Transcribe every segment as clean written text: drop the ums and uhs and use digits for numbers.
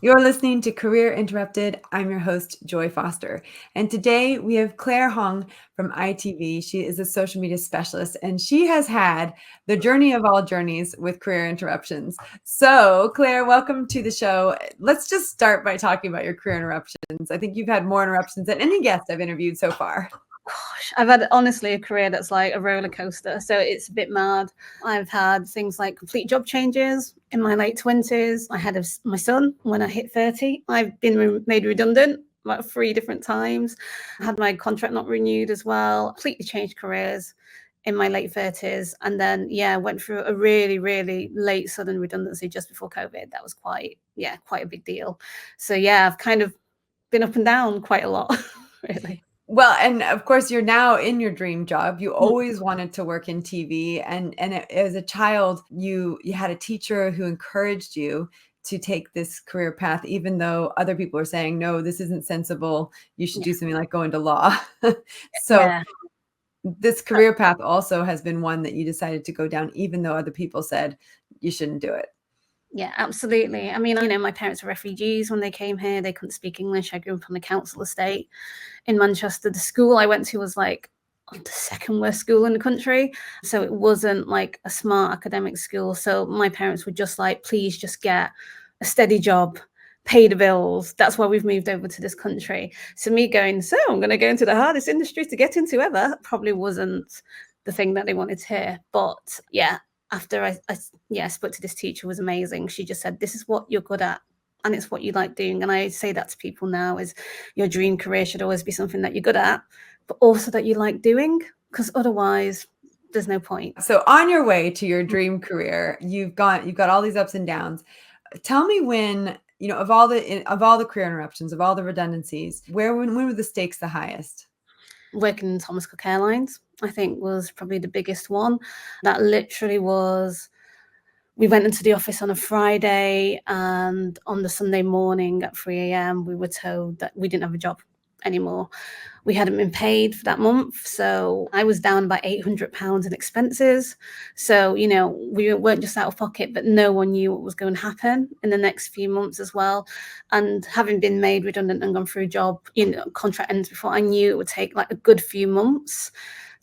You're listening to Career Interrupted. I'm your host, Joy Foster. And today we have Claire Hong from ITV. She is a social media specialist and she has had the journey of all journeys with career interruptions. So, Claire, welcome to the show. Let's just start by talking about your career interruptions. I think you've had more interruptions than any guest I've interviewed so far. Gosh, I've had honestly a career that's like a roller coaster. So it's a bit mad. I've had things like complete job changes in my late 20s. I had my son when I hit 30. I've been made redundant about 3 different times. I had my contract not renewed as well. Completely changed careers in my late 30s. And then, went through a really, really late sudden redundancy just before COVID. That was quite a big deal. So, I've kind of been up and down quite a lot, really. Well, and of course, you're now in your dream job. You always wanted to work in TV, and as a child, you had a teacher who encouraged you to take this career path, even though other people are saying, no, this isn't sensible. You should do something like go into law. So this career path also has been one that you decided to go down, even though other people said you shouldn't do it. Yeah, absolutely. I mean, my parents were refugees when they came here. They couldn't speak English. I grew up on a council estate in Manchester. The school I went to was like the second worst school in the country. So it wasn't like a smart academic school. So my parents were just like, please just get a steady job, pay the bills. That's why we've moved over to this country. So me going, so I'm going to go into the hardest industry to get into ever, probably wasn't the thing that they wanted to hear. But yeah, after I spoke to this teacher, was amazing. She just said, this is what you're good at and it's what you like doing. And I say that to people now, is your dream career should always be something that you're good at, but also that you like doing, because otherwise there's no point. So on your way to your dream career, you've got all these ups and downs. Tell me when, of all the career interruptions, of all the redundancies, when were the stakes the highest? Working in Thomas Cook Airlines, I think, was probably the biggest one. That literally was, we went into the office on a Friday, and on the Sunday morning at 3 a.m. we were told that we didn't have a job anymore. We hadn't been paid for that month. So I was down by £800 in expenses. So, we weren't just out of pocket, but no one knew what was going to happen in the next few months as well. And having been made redundant and gone through job, contract ends before, I knew it would take like a good few months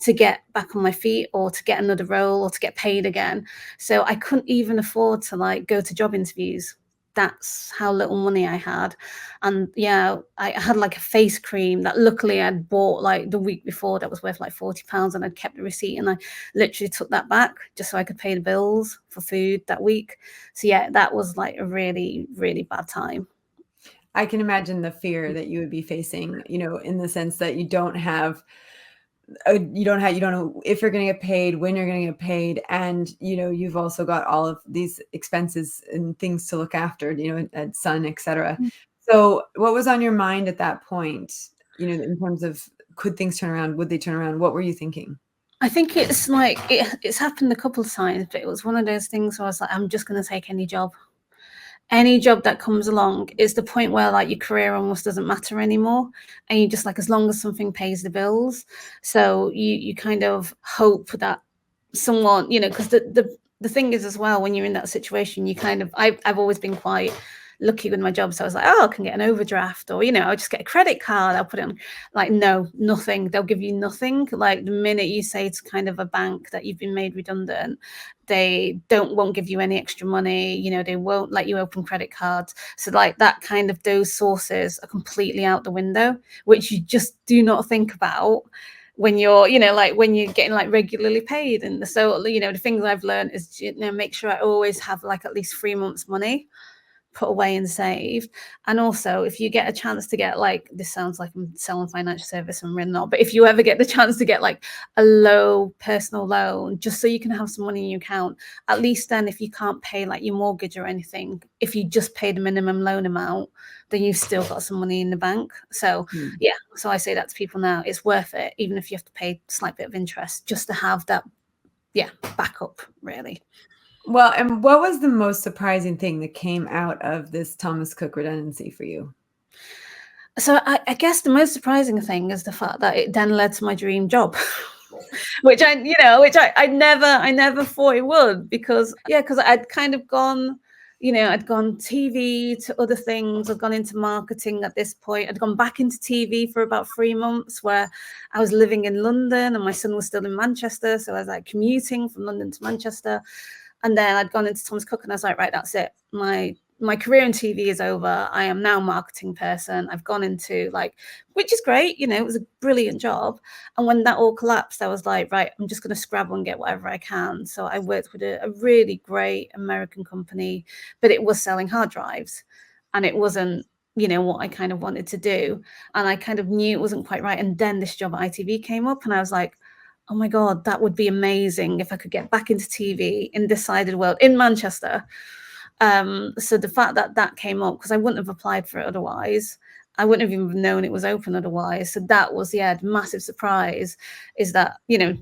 to get back on my feet or to get another role or to get paid again. So I couldn't even afford to like go to job interviews. That's how little money I had. And I had like a face cream that luckily I'd bought like the week before that was worth like £40, and I'd kept the receipt, and I literally took that back just so I could pay the bills for food that week. So that was like a really, really bad time. I can imagine the fear that you would be facing, in the sense that you don't know if you're going to get paid, when you're going to get paid. And, you've also got all of these expenses and things to look after, a son, etc. So what was on your mind at that point, in terms of, could things turn around? Would they turn around? What were you thinking? I think it's like, it's happened a couple of times, but it was one of those things where I was like, I'm just going to take any job that comes along. Is the point where like your career almost doesn't matter anymore, and you just like, as long as something pays the bills. So you kind of hope that someone, because the thing is as well, when you're in that situation, you kind of, I've always been quite lucky with my job. So I was like, I can get an overdraft, or I'll just get a credit card, I'll put it on. Like, no, nothing. They'll give you nothing. Like the minute you say to kind of a bank that you've been made redundant, they won't give you any extra money. They won't let you open credit cards. So like that kind of, those sources are completely out the window, which you just do not think about when you're, like when you're getting like regularly paid. And so, the things I've learned is, make sure I always have like at least 3 months money put away and saved. And also, if you get a chance to get, like, this sounds like I'm selling financial service, and really not, but if you ever get the chance to get like a low personal loan, just so you can have some money in your account, at least then if you can't pay like your mortgage or anything, if you just pay the minimum loan amount, then you've still got some money in the bank. So so I say that to people now, it's worth it, even if you have to pay a slight bit of interest, just to have that backup, really. Well, and what was the most surprising thing that came out of this Thomas Cook redundancy for you? So I guess the most surprising thing is the fact that it then led to my dream job, which I never thought it would, because I'd kind of gone, I'd gone TV to other things. I'd gone into marketing at this point. I'd gone back into TV for about 3 months, where I was living in London and my son was still in Manchester. So I was like commuting from London to Manchester. And then I'd gone into Thomas Cook and I was like, right, that's it. My career in TV is over. I am now a marketing person. I've gone into which is great. It was a brilliant job. And when that all collapsed, I was like, right, I'm just going to scrabble and get whatever I can. So I worked with a really great American company, but it was selling hard drives and it wasn't, what I kind of wanted to do. And I kind of knew it wasn't quite right. And then this job at ITV came up and I was like, oh my God, that would be amazing if I could get back into TV in this side of the world in Manchester. So the fact that came up, because I wouldn't have applied for it otherwise, I wouldn't have even known it was open otherwise. So that was, the massive surprise, is that,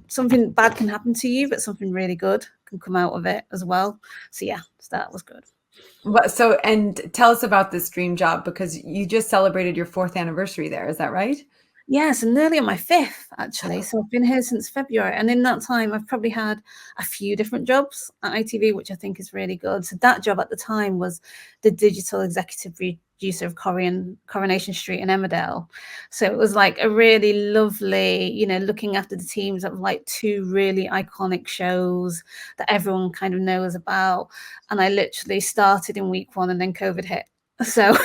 something bad can happen to you, but something really good can come out of it as well. So that was good. So, and tell us about this dream job, because you just celebrated your 4th anniversary there. Is that right? Yes, and nearly on my 5th, actually. So I've been here since February. And in that time, I've probably had a few different jobs at ITV, which I think is really good. So that job at the time was the digital executive producer of Coronation Street in Emmerdale. So it was like a really lovely, looking after the teams of 2 really iconic shows that everyone kind of knows about. And I literally started in week 1 and then COVID hit. So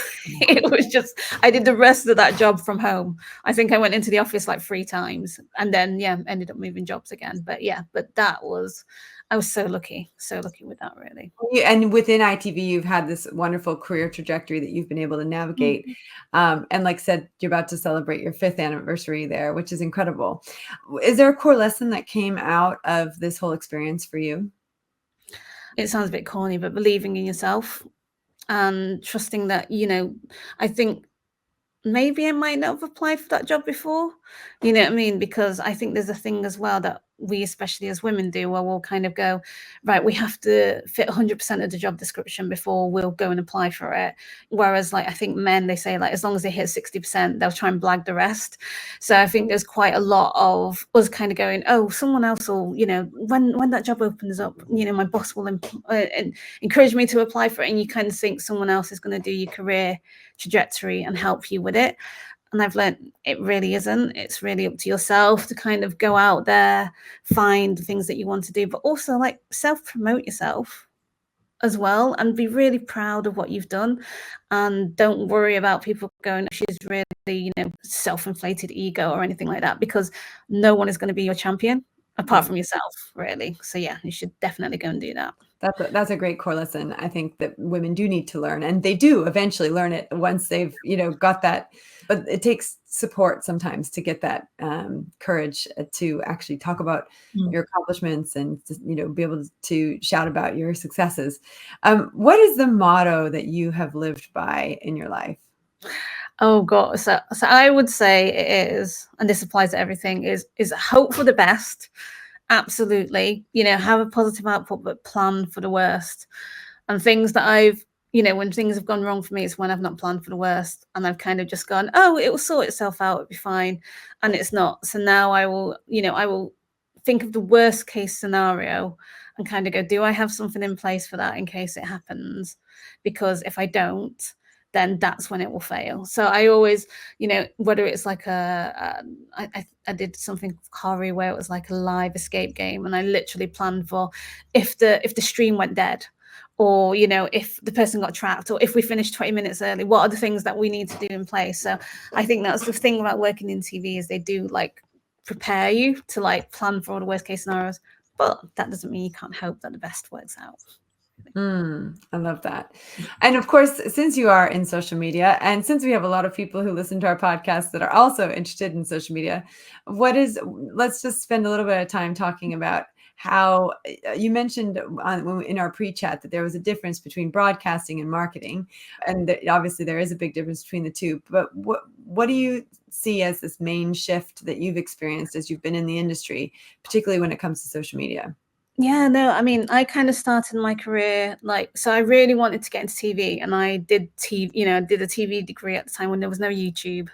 it was just, I did the rest of that job from home. I think I went into the office 3 times and then, ended up moving jobs again. But I was so lucky with that, really. And within ITV, you've had this wonderful career trajectory that you've been able to navigate. And like I said, you're about to celebrate your 5th anniversary there, which is incredible. Is there a core lesson that came out of this whole experience for you? It sounds a bit corny, but believing in yourself and trusting that, I think maybe I might not have applied for that job before. You know what I mean? Because I think there's a thing as well that we, especially as women, do, where we'll kind of go, right, we have to fit 100% of the job description before we'll go and apply for it. Whereas I think men, they say as long as they hit 60%, they'll try and blag the rest. So I think there's quite a lot of us kind of going, oh, someone else will, when that job opens up, my boss will encourage me to apply for it. And you kind of think someone else is going to do your career trajectory and help you with it. And I've learned it really isn't. It's really up to yourself to kind of go out there, find things that you want to do, but also self-promote yourself as well and be really proud of what you've done. And don't worry about people going, she's really, self-inflated ego or anything like that, because no one is going to be your champion apart from yourself, really. So you should definitely go and do that. That's a great core lesson. I think that women do need to learn, and they do eventually learn it once they've, got that. But it takes support sometimes to get that courage to actually talk about your accomplishments and be able to shout about your successes. What is the motto that you have lived by in your life? Oh God, so I would say it is, and this applies to everything, is hope for the best. Absolutely. Have a positive output, but plan for the worst. And things that I've, when things have gone wrong for me, it's when I've not planned for the worst. And I've kind of just gone, oh, it will sort itself out. It'll be fine. And it's not. So now I will think of the worst case scenario and kind of go, do I have something in place for that in case it happens? Because if I don't, then that's when it will fail. So I always, whether it's I did something for Corrie where it was a live escape game, and I literally planned for if the stream went dead, or if the person got trapped, or if we finished 20 minutes early, what are the things that we need to do in place? So I think that's the thing about working in TV, is they do prepare you to plan for all the worst case scenarios, but that doesn't mean you can't hope that the best works out. I love that. And of course, since you are in social media, and since we have a lot of people who listen to our podcast that are also interested in social media, let's just spend a little bit of time talking about how you mentioned in our pre-chat that there was a difference between broadcasting and marketing. And that obviously there is a big difference between the two, but what do you see as this main shift that you've experienced as you've been in the industry, particularly when it comes to social media? Yeah, no, I mean, I kind of started my career so I really wanted to get into TV, and I did did a TV degree at the time when there was no YouTube,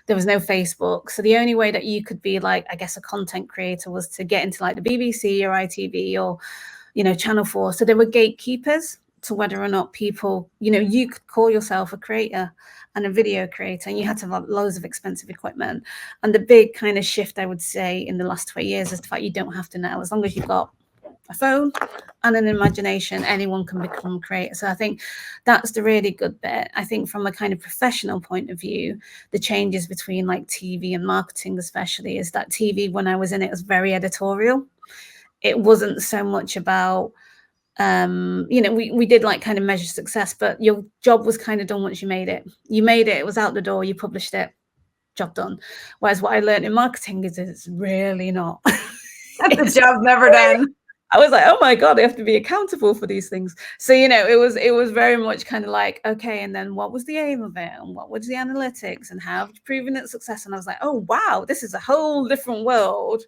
there was no Facebook. So the only way that you could be I guess a content creator was to get into the BBC or ITV or, Channel 4. So there were gatekeepers to whether or not people, you could call yourself a creator and a video creator, and you had to have loads of expensive equipment. And the big kind of shift, I would say, in the last 20 years is the fact you don't have to now. As long as you've got a phone and an imagination, anyone can become a creator. So I think that's the really good bit. I think from a kind of professional point of view, the changes between like TV and marketing especially is that TV, when I was in it, was very editorial. It wasn't so much about we did like kind of measure success, but your job was kind of done once you made it. It was out the door, you published it, job done. Whereas what I learned in marketing is it's really not. The job's never done. I was like, oh my God, I have to be accountable for these things. So, it was very much kind of like, okay, and then what was the aim of it? And what was the analytics? And how have you proven its success? And I was like, oh, wow, this is a whole different world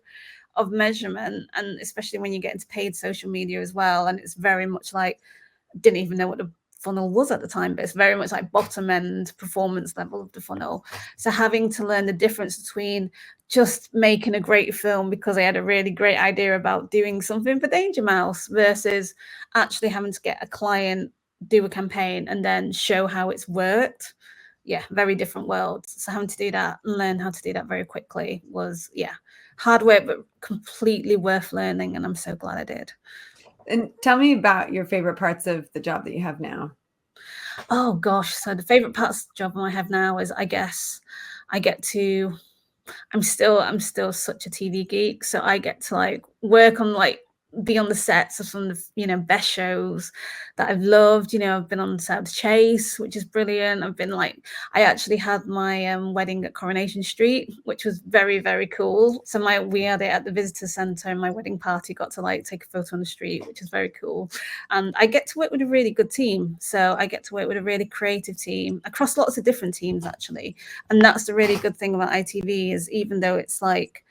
of measurement. And especially when you get into paid social media as well. And it's very much like, didn't even know what the funnel was at the time, but it's very much like bottom end performance level of the funnel. So having to learn the difference between just making a great film because I had a really great idea about doing something for Danger Mouse versus actually having to get a client, do a campaign, and then show how it's worked. Yeah, very different worlds. So having to do that and learn how to do that very quickly was, hard work, but completely worth learning. And I'm so glad I did. And tell me about your favorite parts of the job that you have now. Oh gosh, so the favorite parts of the job I have now is, I guess, I get to I'm still such a TV geek, so I get to like work on like be on the sets of some of the best shows that I've loved. I've been on the set of Chase, which is brilliant. I actually had my wedding at Coronation Street, which was very, very cool. So we had it at the visitor center, and my wedding party got to like take a photo on the street, which is very cool. And I get to work with a really good team. So I get to work with a really creative team across lots of different teams actually. And that's the really good thing about ITV is, even though it's like,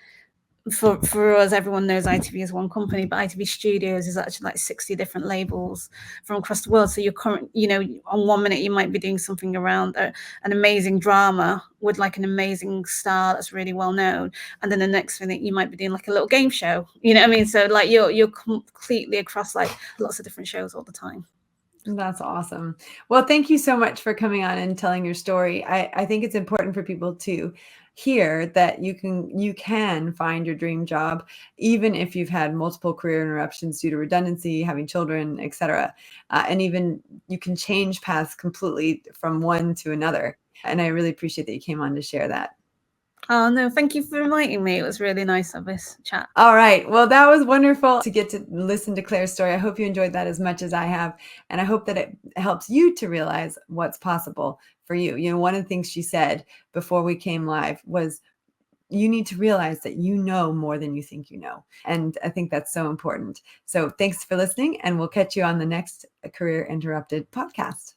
for us, everyone knows ITV is one company, but ITV Studios is actually like 60 different labels from across the world. So you're on one minute you might be doing something around an amazing drama with like an amazing star that's really well known, and then the next minute you might be doing like a little game show. You know what I mean? So like you're completely across like lots of different shows all the time. That's awesome. Well, thank you so much for coming on and telling your story. I think it's important for people to hear that you can find your dream job, even if you've had multiple career interruptions due to redundancy, having children, etc. And even you can change paths completely from one to another. And I really appreciate that you came on to share that. Oh, no, thank you for inviting me. It was really nice of this chat. All right. Well, that was wonderful to get to listen to Claire's story. I hope you enjoyed that as much as I have. And I hope that it helps you to realize what's possible for you. One of the things she said before we came live was, you need to realize that you know more than you think you know. And I think that's so important. So thanks for listening, and we'll catch you on the next Career Interrupted podcast.